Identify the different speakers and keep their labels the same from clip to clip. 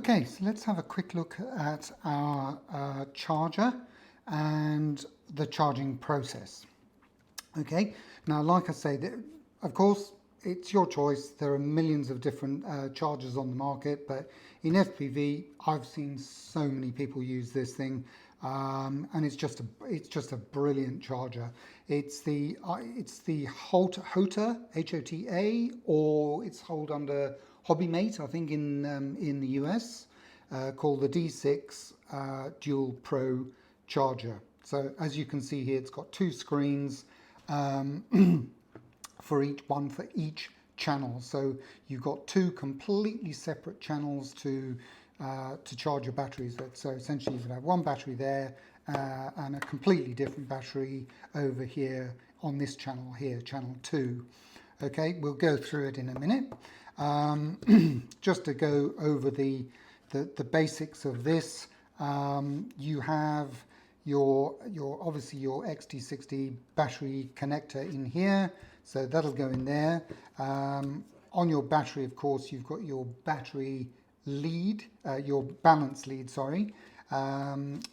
Speaker 1: Okay, so let's have a quick look at our charger and the charging process. Okay, now like I say, of course it's your choice. There are millions of different chargers on the market, but in FPV I've seen so many people use this thing, and it's just a brilliant charger. It's the Hota, Hota, or it's sold under HobbyMate, I think in the US, called the D6 Dual Pro charger. So as you can see here, it's got two screens for each channel. So you've got two completely separate channels to charge your batteries with. So essentially, you can have one battery there and a completely different battery over here on this channel here, channel 2. Okay, we'll go through it in a minute. Just to go over the basics of this, you have your obviously your XT60 battery connector in here, so that'll go in there. On your battery, of course, you've got your battery lead, your balance lead, sorry,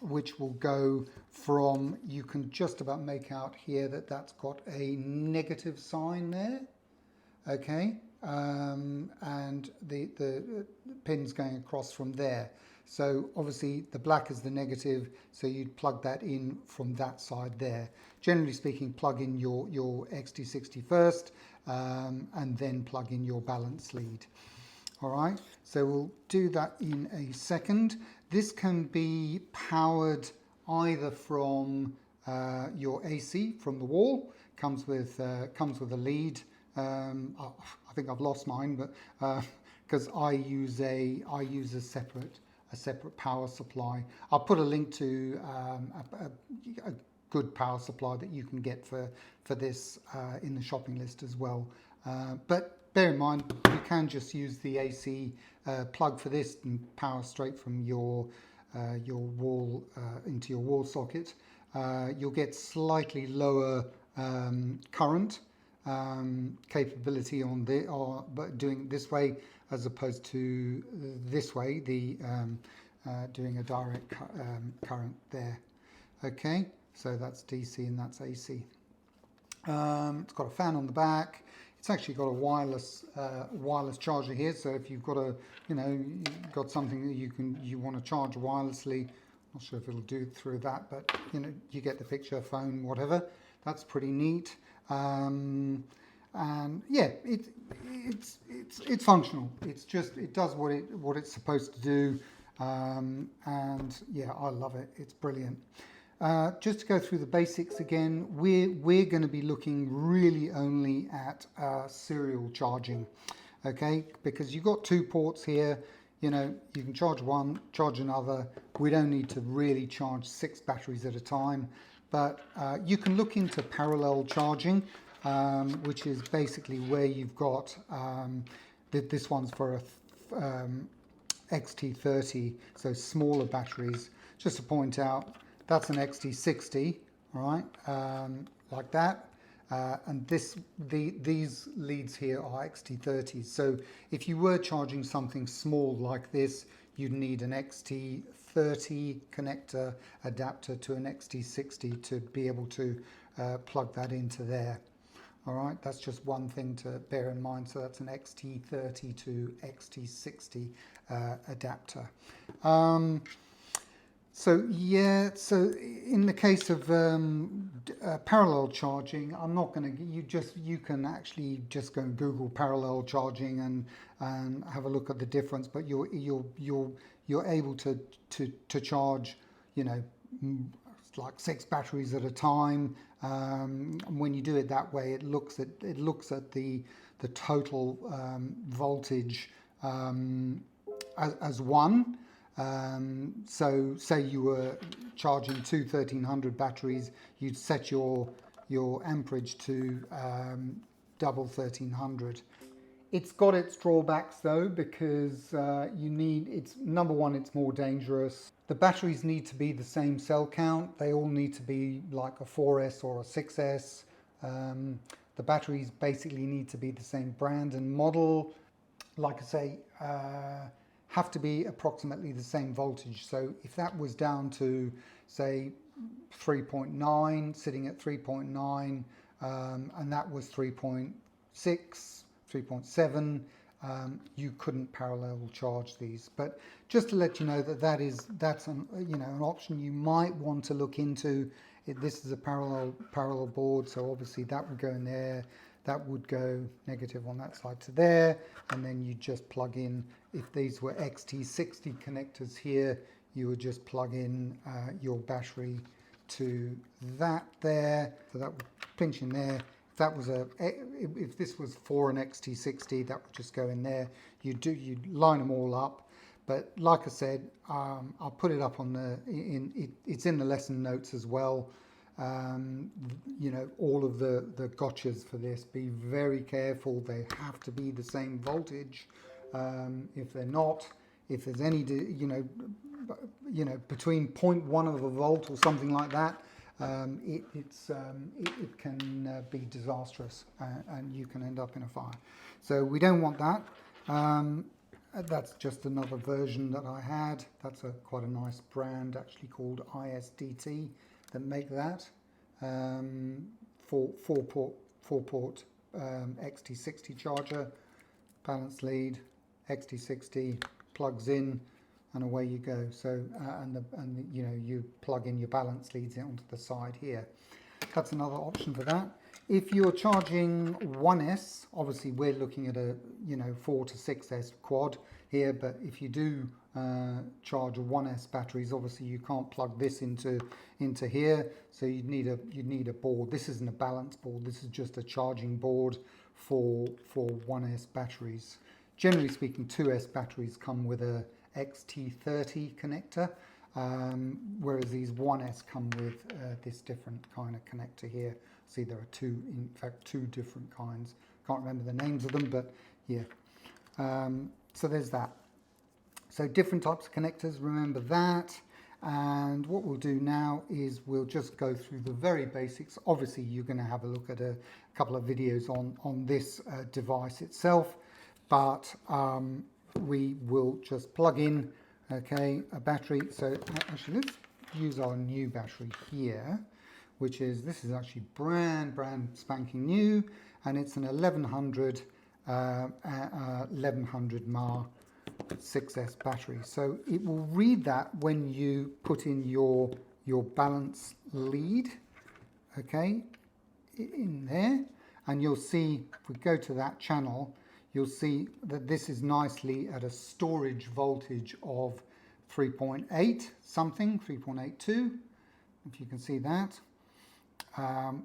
Speaker 1: which will go from, you can just about make out here that's got a negative sign there, okay, and the pins going across from there. So obviously the black is the negative, so you'd plug that in from that side there. Generally speaking, plug in your XT60 first, and then plug in your balance lead. All right, so we'll do that in a second. This can be powered either from your AC from the wall. Comes with a lead. I think I've lost mine, but because I use a separate power supply. I'll put a link to a good power supply that you can get for this in the shopping list as well. But bear in mind, you can just use the AC plug for this and power straight from your wall into your wall socket. You'll get slightly lower current capability on but doing it this way as opposed to this way, doing a direct current there. Okay, so that's DC and that's AC. It's got a fan on the back. It's actually got a wireless charger here. So if you've got you've got something that you want to charge wirelessly, not sure if it'll do it through that, but you get the picture. Phone, whatever. That's pretty neat. And yeah, it's functional. It does what it's supposed to do, and yeah, I love it. It's brilliant. Just to go through the basics again, we're going to be looking really only at serial charging, okay? Because you've got two ports here. You can charge one, charge another. We don't need to really charge 6 batteries at a time, but you can look into parallel charging, which is basically where you've got this one's for a XT30, so smaller batteries. Just to point out, that's an XT60, all right, like that. And these leads here are XT30s. So if you were charging something small like this, you'd need an XT30 connector adapter to an XT60 to be able to plug that into there. All right, that's just one thing to bear in mind. So that's an XT30 to XT60 adapter. So yeah, so in the case of parallel charging, I'm not going to. You can actually just go and Google parallel charging and have a look at the difference. But you're able to charge, like 6 batteries at a time. When you do it that way, it looks at the total voltage as one. So say you were charging 2 1300 batteries, you'd set your amperage to double 1300. It's got its drawbacks though, because number one, it's more dangerous. The batteries need to be the same cell count. They all need to be like a 4S or a 6S. The batteries basically need to be the same brand and model. Like I say, have to be approximately the same voltage. So if that was down to, say, 3.9, sitting at 3.9, and that was 3.6, 3.7, you couldn't parallel charge these. But just to let you know that that's an, an option you might want to look into. This is a parallel board, so obviously that would go in there. That would go negative on that side to there, and then you just plug in. If these were XT60 connectors here, you would just plug in your battery to that there. So that would pinch in there. If this was for an XT60, that would just go in there. You'd line them all up. But like I said, I'll put it up on it's in the lesson notes as well. All of the gotchas for this. Be very careful. They have to be the same voltage. If they're not, if there's any, between 0.1 of a volt or something like that, it can be disastrous, and you can end up in a fire. So we don't want that. That's just another version that I had. That's quite a nice brand, actually, called ISDT, that make that. Four port XT60 charger, balance lead, XT60 plugs in, and away you go. So you plug in your balance leads onto the side here. That's another option for that. If you're charging 1S, obviously we're looking at a 4 to 6S quad here, but if you do charge 1S batteries, obviously you can't plug this into here, so you'd need a board. This isn't a balance board, this is just a charging board for 1S batteries. Generally speaking, 2S batteries come with a XT30 connector, whereas these 1S come with this different kind of connector here. See, there are two different kinds. Can't remember the names of them, but yeah. So there's that. So different types of connectors, remember that. And what we'll do now is we'll just go through the very basics. Obviously, you're going to have a look at a couple of videos on this device itself, but we will just plug in, okay, a battery. So actually, let's use our new battery here, which is, this is actually brand spanking new, and it's an 1100 mAh 6S battery. So it will read that when you put in your balance lead, okay, in there, and you'll see, if we go to that channel, you'll see that this is nicely at a storage voltage of 3.8 something, 3.82, if you can see that,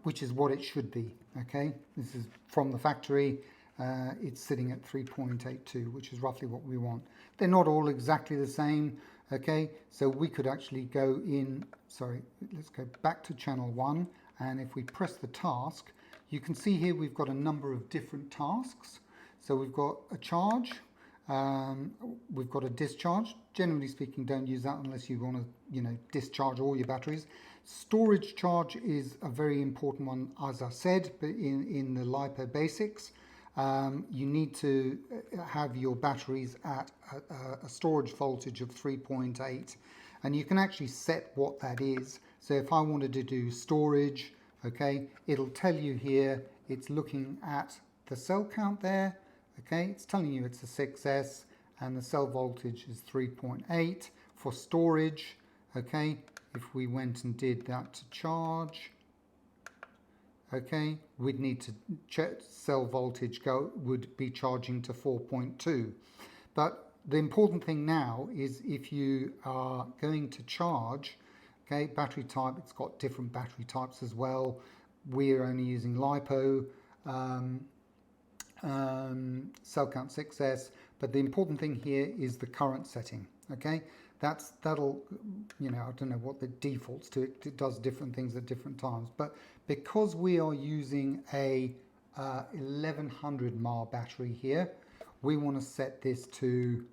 Speaker 1: which is what it should be, okay? This is from the factory. It's sitting at 3.82, which is roughly what we want. They're not all exactly the same, okay? So we could actually go in, sorry, let's go back to channel 1, and if we press the task, you can see here we've got a number of different tasks. So we've got a charge, we've got a discharge. Generally speaking, don't use that unless you want to, discharge all your batteries. Storage charge is a very important one, as I said, but in the LiPO basics. You need to have your batteries at a storage voltage of 3.8, and you can actually set what that is. So if I wanted to do storage, okay, it'll tell you here, it's looking at the cell count there, okay, it's telling you it's a 6S and the cell voltage is 3.8 for storage, okay. If we went and did that to charge, okay, we'd need to check cell voltage would be charging to 4.2. But the important thing now is if you are going to charge, okay, battery type, it's got different battery types as well. We're only using LiPO, cell count 6S, but the important thing here is the current setting, okay. That'll, I don't know what the defaults to it. It does different things at different times, but because we are using a 1100 mAh battery here, we want to set this to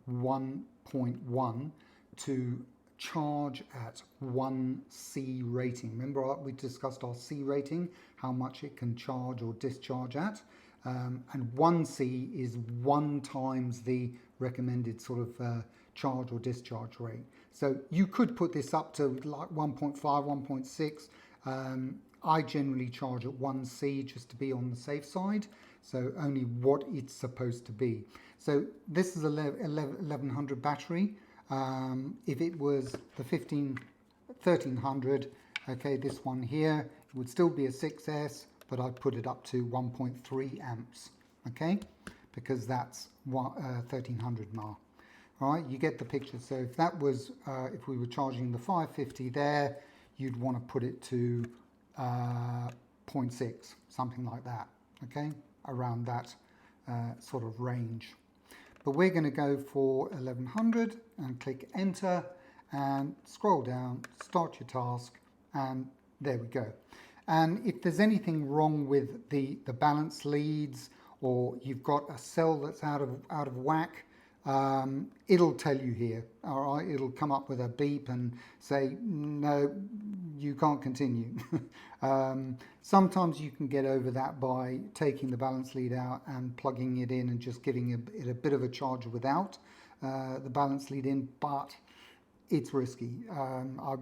Speaker 1: 1.1 to charge at 1 C rating. Remember we discussed our C rating, how much it can charge or discharge at. and 1C is 1 times the recommended sort of charge or discharge rate. So you could put this up to like 1.5, 1.6. I generally charge at 1C just to be on the safe side, so only what it's supposed to be. So this is a 1100 battery. If it was the 1300, okay, this one here, it would still be a 6S, but I'd put it up to 1.3 amps, okay, because that's 1300 mAh. All right, you get the picture. So if that was, if we were charging the 550 there, you'd want to put it to 0.6, something like that, okay, around that sort of range. But we're going to go for 1100 and click enter and scroll down, start your task, and there we go. And if there's anything wrong with the balance leads, or you've got a cell that's out of whack, it'll tell you here. All right, it'll come up with a beep and say, no, you can't continue. Sometimes you can get over that by taking the balance lead out and plugging it in and just giving it a bit of a charge without the balance lead in, but it's risky. I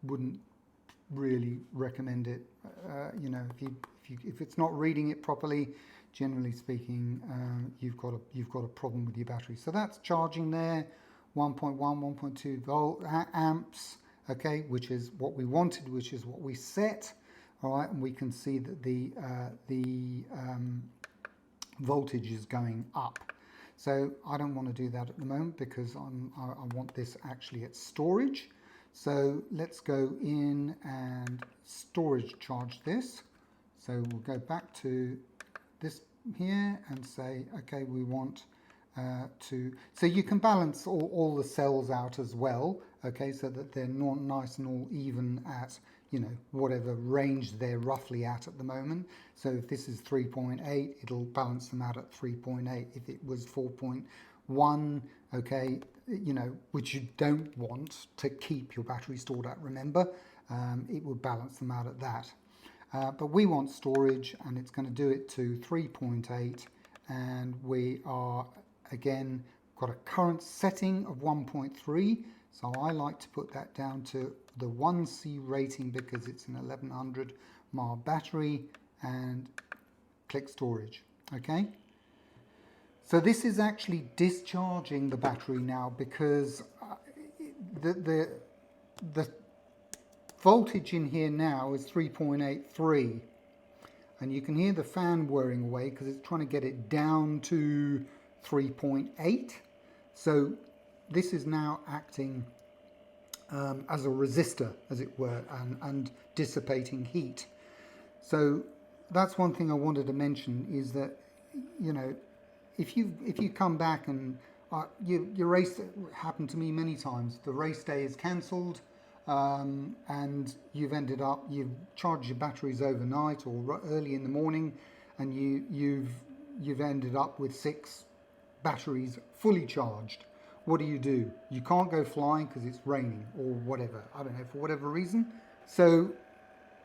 Speaker 1: wouldn't really recommend it. If it's not reading it properly, generally speaking, you've got a problem with your battery. So that's charging there, 1.1, 1.2 volt amps, okay, which is what we wanted, which is what we set. All right, and we can see that the voltage is going up. So I don't want to do that at the moment because I want this actually at storage. So let's go in and storage charge this. So we'll go back to this here and say, okay, we want so you can balance all the cells out as well, okay, so that they're not nice and all even at, whatever range they're roughly at the moment. So if this is 3.8, it'll balance them out at 3.8. If it was 4.1, okay, which you don't want to keep your battery stored at, remember, it would balance them out at that. But we want storage, and it's going to do it to 3.8, and we are, again, got a current setting of 1.3, so I like to put that down to the 1C rating because it's an 1100 mAh battery, and click storage, okay? So this is actually discharging the battery now because the voltage in here now is 3.83, and you can hear the fan whirring away because it's trying to get it down to 3.8. So this is now acting as a resistor, as it were, and dissipating heat. So that's one thing I wanted to mention, is that if you come back and your race, happened to me many times, the race day is cancelled, and you've charged your batteries overnight or early in the morning, and you've ended up with 6 batteries fully charged. What do? You can't go flying because it's raining or whatever, I don't know, for whatever reason. So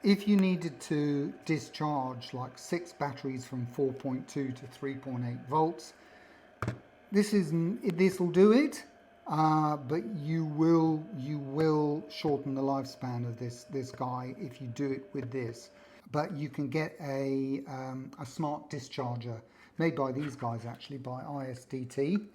Speaker 1: if you needed to discharge like 6 batteries from 4.2 to 3.8 volts, this will do it. But you will shorten the lifespan of this guy if you do it with this. But you can get a smart discharger made by these guys, actually, by ISDT,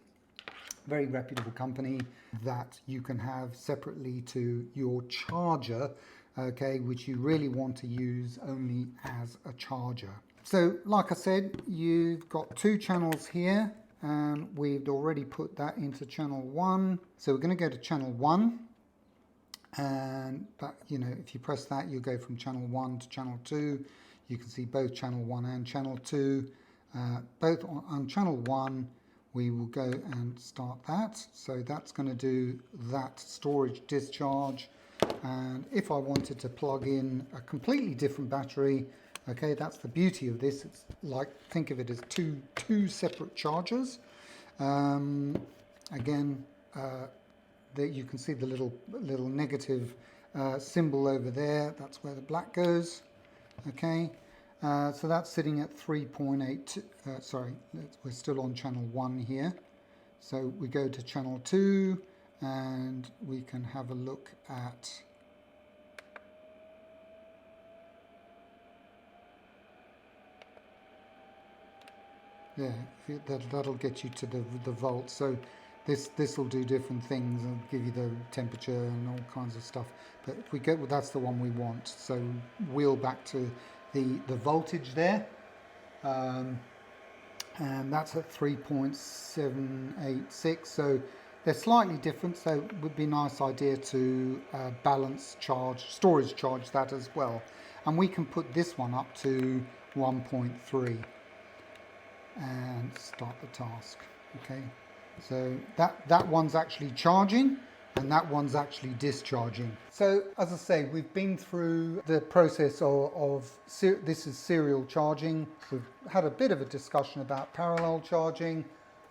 Speaker 1: very reputable company, that you can have separately to your charger, okay, which you really want to use only as a charger. So like I said, you've got 2 channels here, and we've already put that into channel 1. So we're going to go to channel 1, and if you press that, you go from channel 1 to channel 2. You can see both channel 1 and channel 2. Both on channel 1, we will go and start that. So that's going to do that storage discharge. And if I wanted to plug in a completely different battery, okay, that's the beauty of this. It's like, think of it as two separate chargers. Again, that you can see the little negative symbol over there. That's where the black goes. Okay, So that's sitting at 3.8, sorry, we're still on channel 1 here. So we go to channel 2 and we can have a look at that'll get you to the volt. So this will do different things and give you the temperature and all kinds of stuff. But if we go, well, that's the one we want. So wheel back to the voltage there, and that's at 3.786. So they're slightly different. So it would be a nice idea to balance charge, storage charge that as well. And we can put this one up to 1.3. And start the task. Okay, so that one's actually charging and that one's actually discharging. So as I say, we've been through the process of this is serial charging. We've had a bit of a discussion about parallel charging,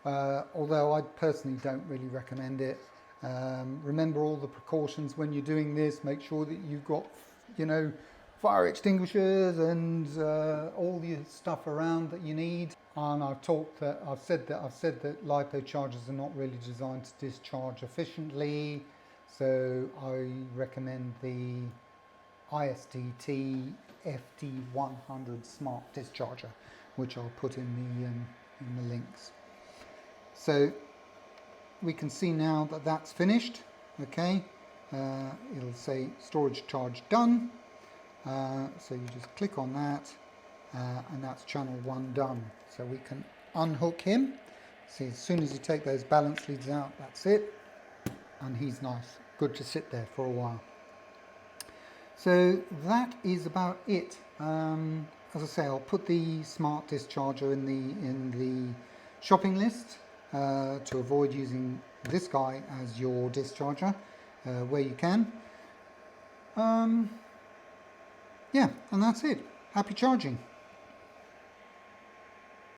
Speaker 1: although I personally don't really recommend it. Remember all the precautions when you're doing this. Make sure that you've got, you know, fire extinguishers and all the stuff around that you need. And I've said that LiPO chargers are not really designed to discharge efficiently, so I recommend the ISDT FD100 smart discharger, which I'll put in the links. So we can see now that that's finished. Okay, it'll say storage charge done. So you just click on that, and that's channel 1 done. So we can unhook him. See, as soon as you take those balance leads out, that's it. And he's nice, good to sit there for a while. So that is about it. As I say, I'll put the smart discharger in the shopping list to avoid using this guy as your discharger where you can. Yeah, and that's it. Happy charging.